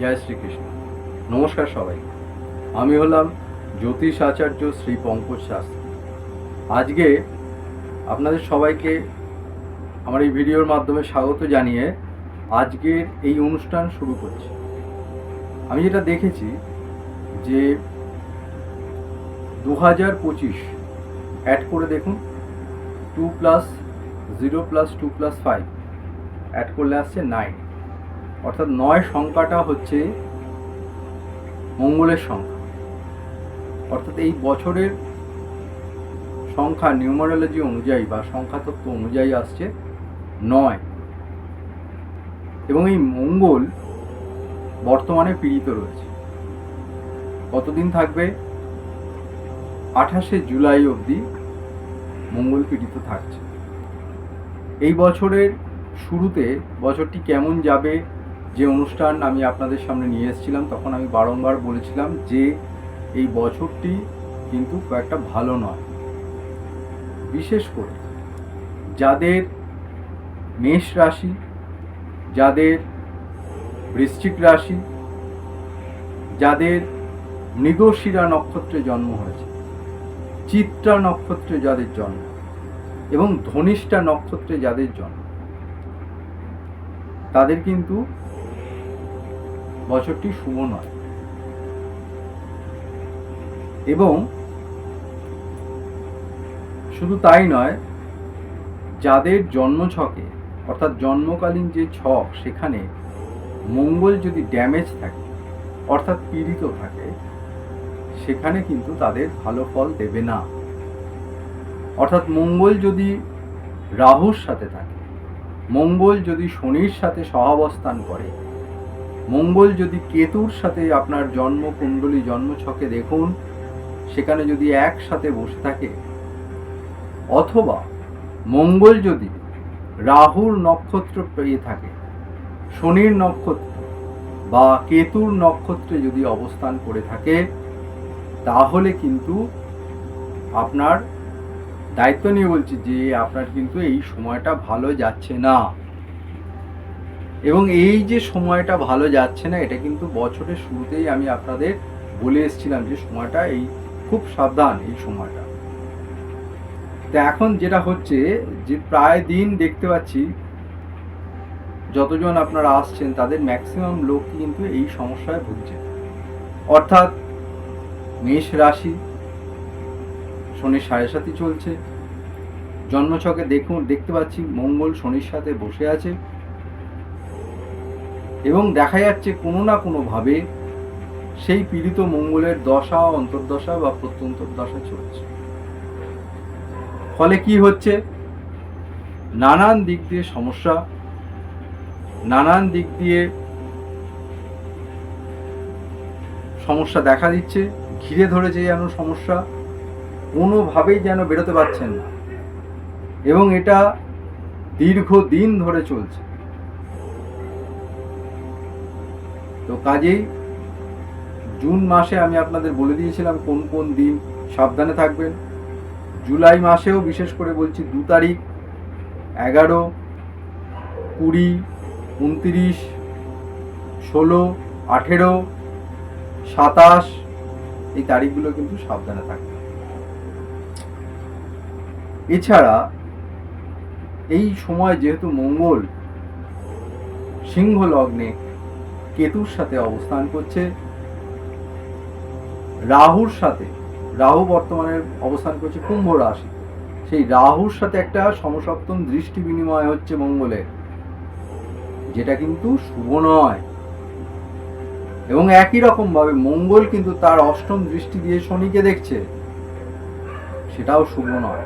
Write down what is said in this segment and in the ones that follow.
জয় শ্রীকৃষ্ণ। নমস্কার সবাই, আমি হলাম জ্যোতিষ আচার্য শ্রী পঙ্কজ শাস্ত্রী। আজকে আপনাদের সবাইকে আমার এই ভিডিওর মাধ্যমে স্বাগত জানিয়ে আজকের এই অনুষ্ঠান শুরু করছি। আমি যেটা দেখেছি যে 2025 অ্যাড করে দেখুন, 2+0+2+5 অ্যাড করলে আসছে 9, অর্থাৎ 9 সংখ্যাটা হচ্ছে মঙ্গলের সংখ্যা। অর্থাৎ এই বছরের সংখ্যা নিউমারোলজি অনুযায়ী বা সংখ্যাতত্ত্ব অনুযায়ী আসছে 9, এবং এই মঙ্গল বর্তমানে পীড়িত রয়েছে। কতদিন থাকবে? 28শে জুলাই অবধি মঙ্গল পীড়িত থাকছে। এই বছরের শুরুতে বছরটি কেমন যাবে যে অনুষ্ঠান আমি আপনাদের সামনে নিয়ে এসেছিলাম, তখন আমি বারংবার বলেছিলাম যে এই বছরটি কিন্তু খুব একটা ভালো নয়। বিশেষ করে যাদের মেষ রাশি, যাদের বৃশ্চিক রাশি, যাদের মৃগশিরা নক্ষত্রে জন্ম হয়েছে, চিত্রা নক্ষত্রে যাদের জন্ম এবং ধনিষ্ঠা নক্ষত্রে যাদের জন্ম, তাদের কিন্তু বছরটি শুভ নয়। এবং শুধু তাই নয়, যাদের জন্মছকে অর্থাৎ জন্মকালীন যে ছক, সেখানে মঙ্গল যদি ড্যামেজ থাকে অর্থাৎ পীড়িত থাকে, সেখানে কিন্তু তাদের ভালো ফল দেবে না। অর্থাৎ মঙ্গল যদি রাহুর সাথে থাকে, মঙ্গল যদি শনির সাথে সহাবস্থান করে, মঙ্গল যদি কেতুর সাথে আপনার জন্মকুণ্ডলী জন্মছকে দেখুন সেখানে যদি একসাথে বসে থাকে, অথবা মঙ্গল যদি রাহুর নক্ষত্র পেয়ে থাকে, শনির নক্ষত্র বা কেতুর নক্ষত্রে যদি অবস্থান করে থাকে, তাহলে কিন্তু আপনার দায়িত্ব নিয়ে বলছি যে আপনার কিন্তু এই সময়টা ভালো যাচ্ছে না। এবং এই যে সময়টা ভালো যাচ্ছে না, এটা কিন্তু বছরের শুরুতেই আমি আপনাদের বলে এসেছিলাম যে সময়টা এই খুব সাবধান এই সময়টা। তো এখন যেটা হচ্ছে যে প্রায় দিন দেখতে পাচ্ছি যতজন আপনারা আসছেন তাদের ম্যাক্সিমাম লোক কিন্তু এই সমস্যায় ভুগছে। অর্থাৎ মেষ রাশি, শনির 7.5 চলছে, জন্মছকে দেখতে পাচ্ছি মঙ্গল শনির সাথে বসে আছে, এবং দেখা যাচ্ছে কোনো না কোনোভাবে সেই পীড়িত মঙ্গলের দশা, অন্তর্দশা বা প্রত্যন্তর্দশা চলছে। ফলে কি হচ্ছে? নানান দিক দিয়ে সমস্যা, নানান দিক দিয়ে সমস্যা দেখা দিচ্ছে, ঘিরে ধরেছে যেন সমস্যা, কোনোভাবেই যেন বেরোতে পারছেন না, এবং এটা দীর্ঘদিন ধরে চলছে। তো কাজেই জুন মাসে আমি আপনাদের বলে দিয়েছিলাম কোন কোন দিন সাবধানে থাকবেন। জুলাই মাসেও বিশেষ করে বলছি 2 তারিখ, 11, 20, 29, 16, 18, 27 এই তারিখগুলো কিন্তু সাবধানে থাকবে। এছাড়া এই সময় যেহেতু মঙ্গল সিংহ লগ্নে কেতুর সাথে অবস্থান করছে, রাহুর সাথে, রাহু বর্তমানে অবস্থান করছে কুম্ভ রাশি, সেই রাহুর সাথে একটা সমসপ্তম দৃষ্টি বিনিময় হচ্ছে মঙ্গলের, যেটা কিন্তু শুভ নয়। এবং একই রকম ভাবে মঙ্গল কিন্তু তার 8ম দৃষ্টি দিয়ে শনিকে দেখছে, সেটাও শুভ নয়।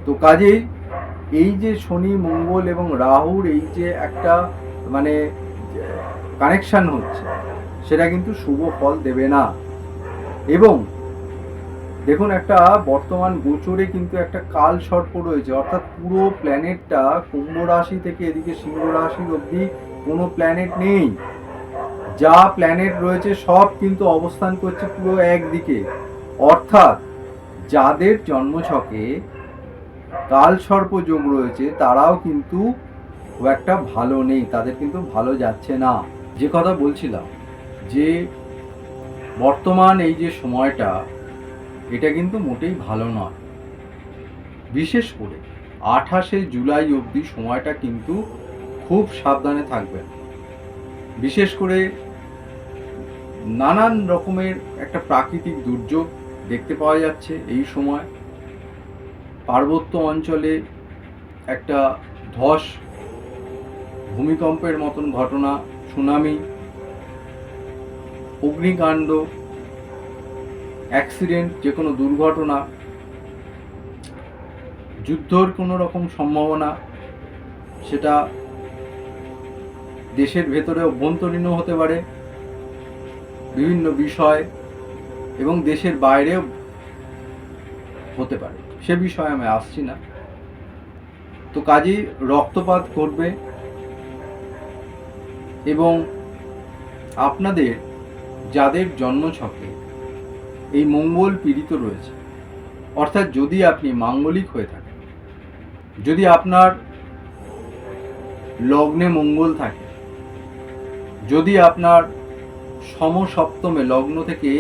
তো কাজেই এই যে শনি, মঙ্গল এবং রাহুর এই যে একটা মানে কানেকশন হচ্ছে, সেটা কিন্তু শুভ ফল দেবে না। এবং দেখুন, একটা বর্তমান গোচরে কিন্তু একটা কাল সর্প রয়েছে, অর্থাৎ পুরো প্ল্যানেটটা কুম্ভ রাশি থেকে এদিকে সিংহ রাশির অবধি কোনো প্ল্যানেট নেই। যা প্ল্যানেট রয়েছে সব কিন্তু অবস্থান করছে পুরো একদিকে। অর্থাৎ যাদের জন্মছকে কাল সর্প যোগ রয়েছে তারাও কিন্তু খুব একটা ভালো নেই, তাদের কিন্তু ভালো যাচ্ছে না। যে কথা বলছিলাম যে বর্তমান এই যে সময়টা, এটা কিন্তু মোটেই ভালো নয়। বিশেষ করে 28শে জুলাই অবধি সময়টা কিন্তু খুব সাবধানে থাকবেন। বিশেষ করে নানান রকমের একটা প্রাকৃতিক দুর্যোগ দেখতে পাওয়া যাচ্ছে এই সময়। পার্বত্য অঞ্চলে একটা ধস, ভূমিকম্পের মতন ঘটনা, সুনামি, অগ্নিকাণ্ড, অ্যাক্সিডেন্ট, যে কোনো দুর্ঘটনা, যুদ্ধর কোনো রকম সম্ভাবনা, সেটা দেশের ভেতরে অভ্যন্তরীণও হতে পারে, বিভিন্ন বিষয়, এবং দেশের বাইরেও হতে পারে, সে বিষয়ে আমি আসছি না। তো কাজেই রক্তপাত করবে, এবং আপনাদের যাদের জন্মছকে এই মঙ্গল পীড়িত রয়েছে, অর্থাৎ যদি আপনি মাঙ্গলিক হয়ে থাকেন, যদি আপনার লগ্নে মঙ্গল থাকে, যদি আপনার সমসপ্তমে, লগ্ন থেকে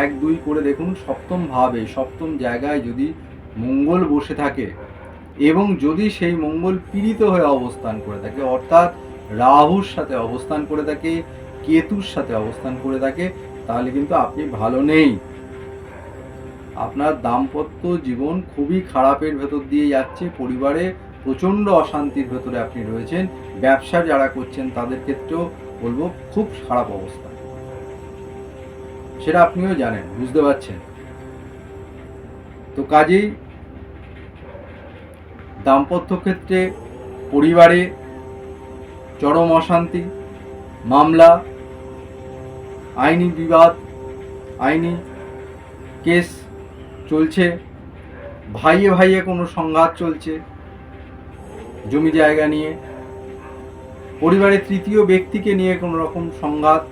1-2 করে দেখুন, সপ্তম ভাবে, সপ্তম জায়গায় যদি মঙ্গল বসে থাকে, এবং যদি সেই মঙ্গল পীড়িত হয়ে অবস্থান করে থাকে, অর্থাৎ রাহুর সাথে অবস্থান করে থাকে, কেতুর সাথে অবস্থান করে থাকে, তাহলে কিন্তু আপনি ভালো নেই। আপনার দাম্পত্য জীবন খুবই খারাপের ভেতর দিয়ে যাচ্ছে, পরিবারে প্রচণ্ড অশান্তির ভেতরে আপনি রয়েছেন। ব্যবসা যারা করছেন তাদের ক্ষেত্রেও বলবো খুব খারাপ অবস্থা, সেটা আপনিও জানেন, বুঝতে পারছেন। তো কাজেই দাম্পত্য ক্ষেত্রে, পরিবারে চরম অশান্তি, মামলা, আইনি বিবাদ, আইনি কেস চলছে, ভাইয়ে ভাইয়ে কোনো সংঘাত চলছে জমি জায়গা নিয়ে, পরিবারের তৃতীয় ব্যক্তিকে নিয়ে কোনো রকম সংঘাত,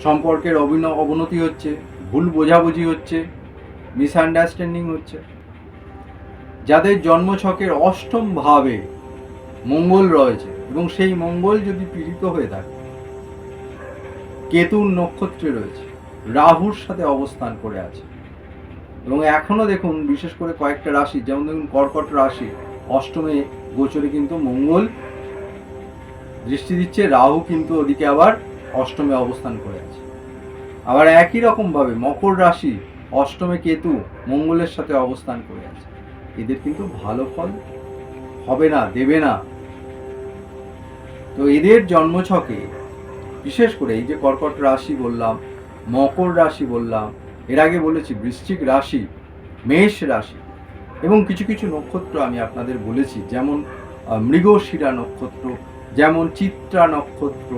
সম্পর্কের অবনতি হচ্ছে, ভুল বোঝাবুঝি হচ্ছে, মিসআন্ডারস্ট্যান্ডিং হচ্ছে। যাদের জন্মছকের অষ্টম ভাবে মঙ্গল রয়েছে, এবং সেই মঙ্গল যদি পীড়িত হয়ে থাকে, কেতুর নক্ষত্রে রয়েছে, রাহুর সাথে অবস্থান করে আছে, এবং এখনো দেখুন বিশেষ করে কয়েকটা রাশি, যেমন দেখুন কর্কট রাশি, অষ্টমে গোচরে কিন্তু মঙ্গল দৃষ্টি দিচ্ছে, রাহু কিন্তু ওদিকে আবার অষ্টমে অবস্থান করে আছে। আবার একই রকম ভাবে মকর রাশি, অষ্টমে কেতু মঙ্গলের সাথে অবস্থান করে আছে। এদের কিন্তু ভালো ফল হবে না, দেবে না। তো এদের জন্মছকে বিশেষ করে এই যে কর্কট রাশি বললাম, মকর রাশি বললাম, এর আগে বলেছি বৃশ্চিক রাশি, মেষ রাশি, এবং কিছু কিছু নক্ষত্র আমি আপনাদের বলেছি, যেমন মৃগশিরা নক্ষত্র, যেমন চিত্রা নক্ষত্র,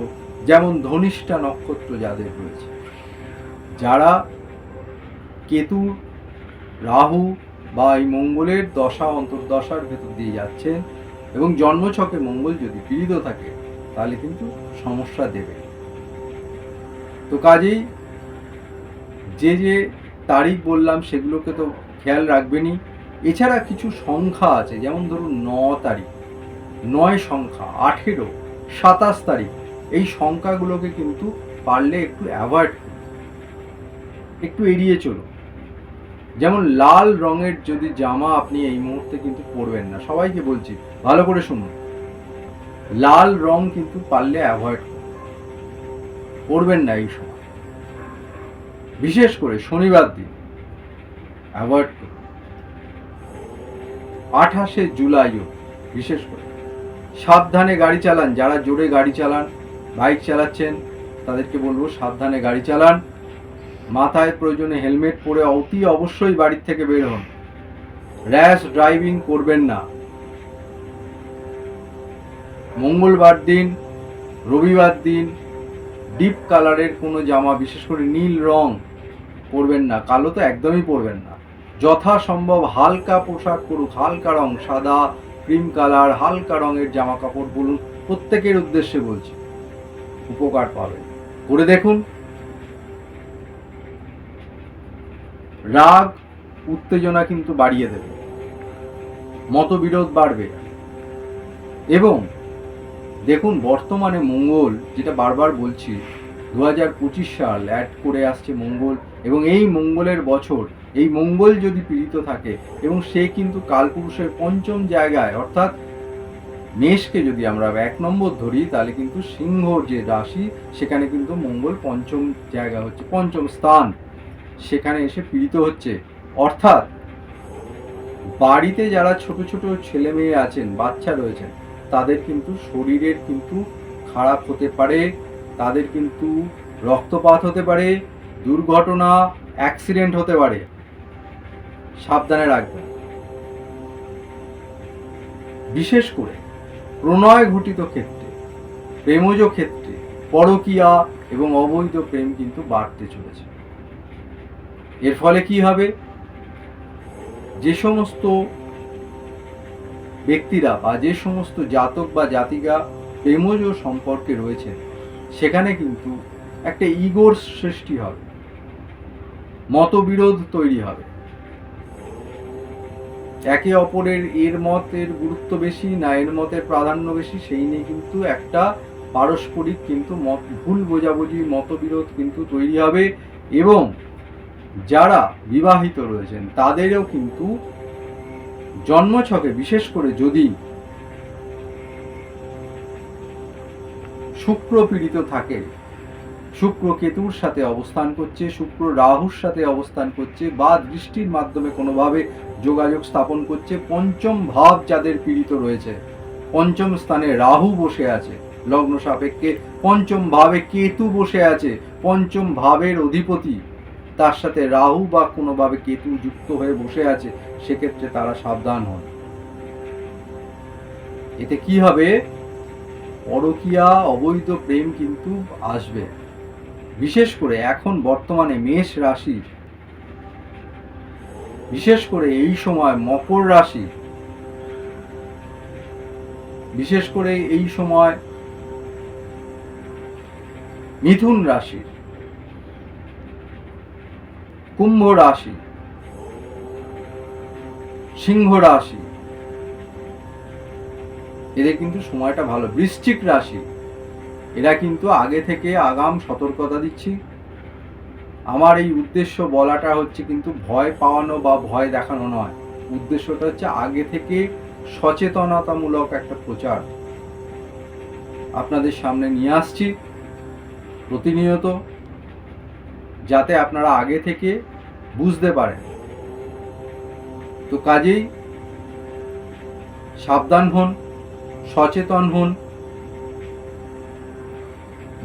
যেমন ধনিষ্ঠা নক্ষত্র যাদের রয়েছে, যারা কেতু, রাহু বা এই মঙ্গলের দশা অন্তর্দশার ভেতর দিয়ে যাচ্ছেন, এবং জন্মছকে মঙ্গল যদি পীড়িত থাকে, তাহলে কিন্তু সমস্যা দেবে। তো কাজেই যে যে তারিখ বললাম সেগুলোকে তো খেয়াল রাখবেনই। এছাড়া কিছু সংখ্যা আছে, যেমন ধরুন 9 তারিখ, 9 সংখ্যা, 18, 27 তারিখ, এই সংখ্যাগুলোকে কিন্তু পারলে একটু অ্যাভয়েড করুন, একটু এড়িয়ে চলুন। যেমন লাল রঙের যদি জামা আপনি এই মুহূর্তে কিন্তু পরবেন না, সবাইকে বলছি ভালো করে শুনুন, লাল রং কিন্তু পারলে অ্যাভয়েড করুন, পরবেন না এই সময়, বিশেষ করে শনিবার দিন অ্যাভয়েড করুন। 28শে জুলাইও বিশেষ করে সাবধানে গাড়ি চালান, যারা জোরে গাড়ি চালান, বাইক চালাচ্ছেন, তাদেরকে বলবো সাবধানে গাড়ি চালান, মাথায় প্রয়োজনে হেলমেট পরে অতি অবশ্যই বাড়ির থেকে বের হন, র্যাশ ড্রাইভিং করবেন না। মঙ্গলবার দিন, রবিবার দিন ডিপ কালারের কোনো জামা, বিশেষ করে নীল রং পরবেন না, কালো তো একদমই পরবেন না। যথাসম্ভব হালকা পোশাক পরুন, হালকা রং, সাদা, ক্রিম কালার, হালকা রঙের জামা কাপড় পরুন, প্রত্যেকের উদ্দেশ্যে বলছি, উপকার পাবেন, করে দেখুন। রাগ উত্তেজনা কিন্তু বাড়িয়ে দেবে, মতবিরোধ বাড়বে, এবং দেখুন বর্তমানে মঙ্গল, যেটা বারবার বলছি, 2025 সাল অ্যাড করে আসছে মঙ্গল, এবং এই মঙ্গলের বছর, এই মঙ্গল যদি পীড়িত থাকে এবং সে কিন্তু কালপুরুষের পঞ্চম জায়গায়, অর্থাৎ মেষকে যদি আমরা 1 নম্বর ধরি, তাহলে কিন্তু সিংহ যে রাশি, সেখানে কিন্তু মঙ্গল পঞ্চম জায়গা হচ্ছে, পঞ্চম স্থান, সেখানে এসে পীড়িত হচ্ছে। অর্থাৎ বাড়িতে যারা ছোট ছোট ছেলে মেয়ে আছেন, বাচ্চা রয়েছেন, তাদের কিন্তু শরীরের কিন্তু খারাপ হতে পারে, তাদের কিন্তু রক্তপাত হতে পারে, দুর্ঘটনা, অ্যাক্সিডেন্ট হতে পারে, সাবধানে রাখবেন। বিশেষ করে প্রণয় ঘটিত ক্ষেত্রে, প্রেমজ ক্ষেত্রে পরকীয়া এবং অবৈধ প্রেম কিন্তু বাড়তে চলেছে। এর ফলে কি হবে? যে সমস্ত ব্যক্তিরা বা যে সমস্ত জাতক বা জাতিকা প্রেমজ সম্পর্কে রয়েছে, সেখানে কিন্তু একটা ইগোর সৃষ্টি হবে, মতবিরোধ তৈরি হবে, একে অপরের এর মতের গুরুত্ব বেশি না এর মতের প্রাধান্য বেশি, সেই নিয়ে কিন্তু একটা পারস্পরিক কিন্তু ভুল বোঝাবুঝি, মতবিরোধ কিন্তু তৈরি হবে। এবং যারা বিবাহিত রয়েছেন তাদেরও কিন্তু জন্মছকে, বিশেষ করে যদি শুক্র পীড়িত থাকে, শুক্র কেতুর সাথে অবস্থান করছে, শুক্র রাহুর সাথে অবস্থান করছে, বা দৃষ্টির মাধ্যমে কোনোভাবে যোগাযোগ স্থাপন করছে, পঞ্চম ভাব যাদের পীড়িত রয়েছে, পঞ্চম স্থানে রাহু বসে আছে লগ্ন সাপেক্ষে, পঞ্চম ভাবে কেতু বসে আছে, পঞ্চম ভাবের অধিপতি তার সাথে রাহু বা কোনোভাবে কেতু যুক্ত হয়ে বসে আছে, সেক্ষেত্রে তারা সাবধান হন। এতে কি হবে? পরকীয়া, অবৈধ প্রেম কিন্তু আসবে। বিশেষ করে এখন বর্তমানে মেষ রাশি, বিশেষ করে এই সময় মকর রাশি, বিশেষ করে এই সময় মিথুন রাশি, কুম্ভ রাশি, সিংহ রাশি, এদের কিন্তু সময়টা ভালো। বৃশ্চিক রাশি, এরা কিন্তু আগে থেকে আগাম সতর্কতা দিচ্ছি। আমার এই উদ্দেশ্য বলাটা হচ্ছে কিন্তু ভয় পাওয়ানো বা ভয় দেখানো নয়, উদ্দেশ্যটা হচ্ছে আগে থেকে সচেতনতামূলক একটা প্রচার আপনাদের সামনে নিয়ে আসছি প্রতিনিয়ত, যাতে আপনারা আগে থেকে বুঝতে পারেন। তো কাজেই সাবধান হন, সচেতন হন,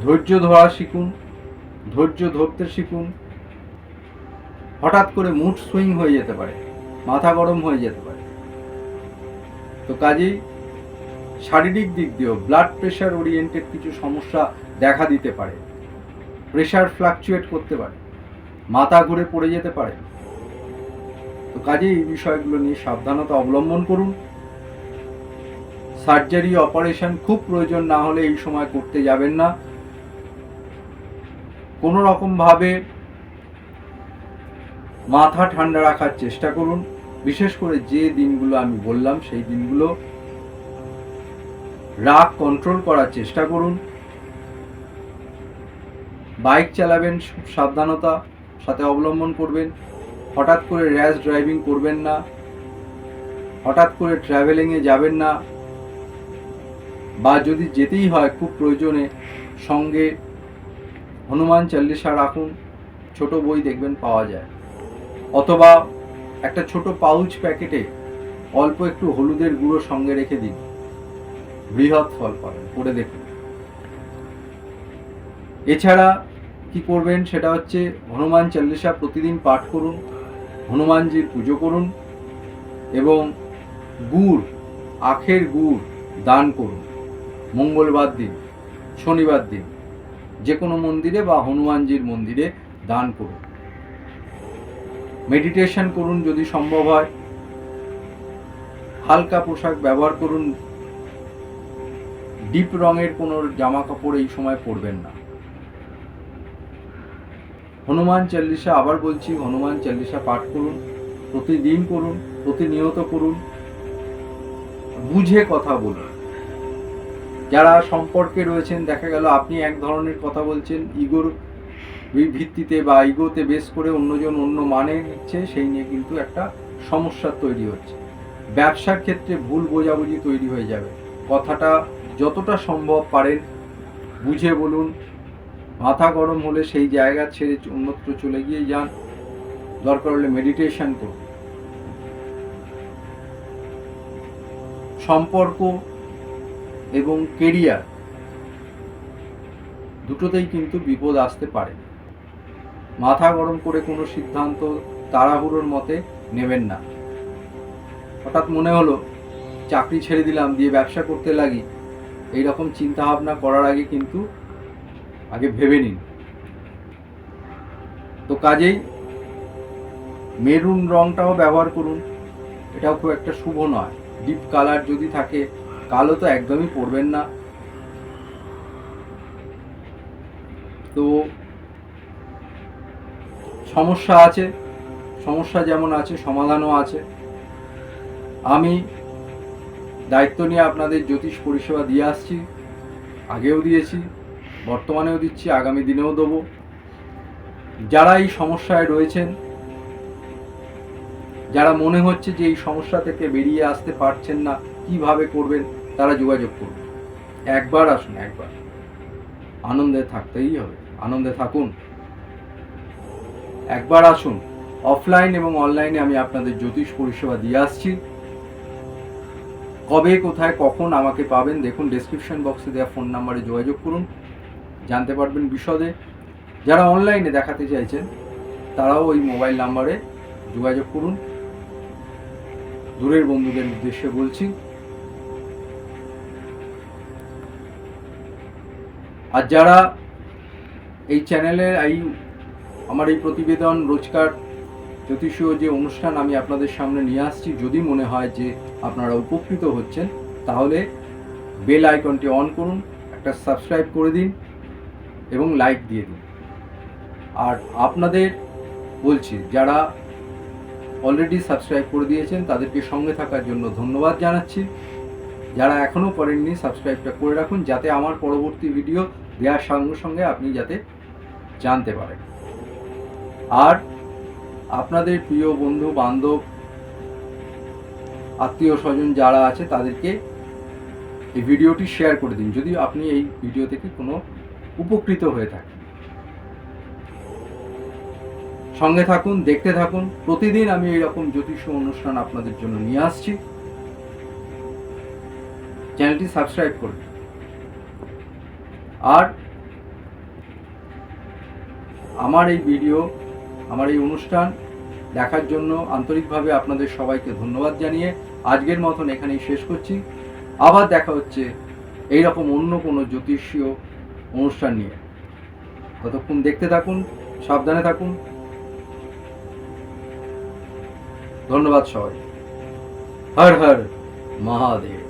ধৈর্য ধরা শিখুন, ধৈর্য ধরতে শিখুন। হঠাৎ করে মুড সুইং হয়ে যেতে পারে, মাথা গরম হয়ে যেতে পারে। তো কাজেই শারীরিক দিক দিয়েও ব্লাড প্রেশার ওরিয়েন্টেড কিছু সমস্যা দেখা দিতে পারে, প্রেশার ফ্লাকচুয়েট করতে পারে, মাথা ঘুরে পড়ে যেতে পারে। তো কাজেই এই বিষয়গুলো নিয়ে সাবধানতা অবলম্বন করুন। সার্জারি, অপারেশন খুব প্রয়োজন না হলে এই সময় করতে যাবেন না। কোনো রকম ভাবে মাথা ঠান্ডা রাখার চেষ্টা করুন। বিশেষ করে যে দিনগুলো আমি বললাম, সেই দিনগুলো রাগ কন্ট্রোল করার চেষ্টা করুন। বাইক চালাবেন, সাবধানতা সাথে অবলম্বন করবেন। হঠাৎ করে র্যাশ ড্রাইভিং করবেন না, হঠাৎ করে ট্রাভেলিংয়ে যাবেন না, বা যদি যেতেই হয় খুব প্রয়োজনে সঙ্গে হনুমান চল্লিশা রাখুন, ছোট বই দেখবেন পাওয়া যায়, অথবা একটা ছোট পাউচ প্যাকেটে অল্প একটু হলুদের গুঁড়ো সঙ্গে রেখে দিন, বৃহৎ ফল পাবেন, করে দেখুন। এছাড়া কি করবেন সেটা হচ্ছে হনুমান চল্লিশা প্রতিদিন পাঠ করুন, হনুমানজির পুজো করুন, এবং গুড়, আখের গুড় দান করুন মঙ্গলবার দিন, শনিবার দিন, যে কোনো মন্দিরে বা হনুমানজির মন্দিরে দান করুন। মেডিটেশন করুন যদি সম্ভব হয়, হালকা পোশাক ব্যবহার করুন, ডিপ রঙের কোনো জামা কাপড় এই সময় পরবেন না। হনুমান চল্লিশা, আবার বলছি, হনুমান চল্লিশা পাঠ করুন, প্রতিদিন করুন, প্রতিনিয়ত করুন, বুঝে কথা বলুন। যারা সম্পর্কে রয়েছেন, দেখা গেল আপনি এক ধরনের কথা বলছেন, ইগোর ভিত্তিতে বা ইগোতে বেস করে অন্যজন অন্য মানে নিচ্ছে, সেই নিয়ে কিন্তু একটা সমস্যা তৈরি হচ্ছে। ব্যবসার ক্ষেত্রে ভুল বোঝাবুঝি তৈরি হয়ে যাবে। কথাটা যতটা সম্ভব পারেন বুঝে বলুন। মাথা গরম হলে সেই জায়গা ছেড়ে অন্যত্র চলে গিয়ে যান, দরকার হলে মেডিটেশন করুন। সম্পর্ক এবং কেরিয়ার দুটোতেই কিন্তু বিপদ আসতে পারে। মাথা গরম করে কোনো সিদ্ধান্ত তাড়াহুড়োর মতে নেবেন না। হঠাৎ মনে হলো চাকরি ছেড়ে দিলাম, দিয়ে ব্যবসা করতে লাগি, এইরকম চিন্তা ভাবনা করার আগে কিন্তু আগে ভেবে নিন। তো কাজেই মেরুন রংটাও ব্যবহার করুন, এটাও খুব একটা শুভ নয়। ডিপ কালার যদি থাকে, কালো তো একদমই পরবেন না। তো সমস্যা আছে, সমস্যা যেমন আছে সমাধানও আছে। আমি দায়িত্ব নিয়ে আপনাদের জ্যোতিষ পরিষেবা দিয়ে আসছি, আগেও দিয়েছি, বর্তমানেও দিচ্ছি, আগামী দিনেও দেবো। যারা এই সমস্যায় রয়েছেন, যারা মনে হচ্ছে যে এই সমস্যা থেকে বেরিয়ে আসতে পারছেন না, কিভাবে করবেন, তারা যোগাযোগ করুন। একবার আসুন, একবার। আনন্দে থাকতেই হবে, আনন্দে থাকুন। একবার আসুন। অফলাইন এবং অনলাইনে আমি আপনাদের জ্যোতিষ পরিষেবা দিয়ে আসছি। কবে, কোথায়, কখন আমাকে পাবেন দেখুন, ডেসক্রিপশন বক্সে দেওয়া ফোন নাম্বারে যোগাযোগ করুন, জানতে পারবেন বিশদে। যারা অনলাইনে দেখাতে চাইছেন তারাও ওই মোবাইল নাম্বারে যোগাযোগ করুন। দূরের বন্ধুদের উদ্দেশ্যে বলছি। আর যারা এই চ্যানেলের আমার এই প্রতিবেদন, রোজকার জ্যোতিষীয় যে অনুষ্ঠান আমি আপনাদের সামনে নিয়ে আসছি, যদি মনে হয় যে আপনারা উপকৃত হচ্ছেন, তাহলে বেল আইকনটি অন করুন, একটা সাবস্ক্রাইব করে দিন এবং লাইক দিয়ে দিন। আর আপনাদের বলছি, যারা অলরেডি সাবস্ক্রাইব করে দিয়েছেন তাদেরকে সঙ্গে থাকার জন্য ধন্যবাদ জানাচ্ছি। যারা এখনও করেননি, সাবস্ক্রাইবটা করে রাখুন, যাতে আমার পরবর্তী ভিডিও দেওয়ার সঙ্গে সঙ্গে আপনি যাতে জানতে পারেন। আর আপনাদের প্রিয় বন্ধু বান্ধব, আত্মীয় স্বজন যারা আছে তাদেরকে এই ভিডিওটি শেয়ার করে দিন, যদি আপনি এই ভিডিও থেকে কোনো উপকৃত হয়ে থাকেন। সঙ্গে থাকুন, দেখতে থাকুন। প্রতিদিন আমি এইরকম জ্যোতিষীয় অনুষ্ঠান আপনাদের জন্য নিয়ে আসছি। চ্যানেলটি সাবস্ক্রাইব করুন। আর আমার এই ভিডিও, আমার এই অনুষ্ঠান দেখার জন্য আন্তরিকভাবে আপনাদের সবাইকে ধন্যবাদ জানিয়ে আজকের মতন এখানেই শেষ করছি। আবার দেখা হচ্ছে এইরকম অন্য কোনো জ্যোতিষীয় অনুষ্ঠান নিয়ে। ততক্ষণ দেখতে থাকুন, সাবধানে থাকুন। ধন্যবাদ সবাই। হর হর মহাদেব।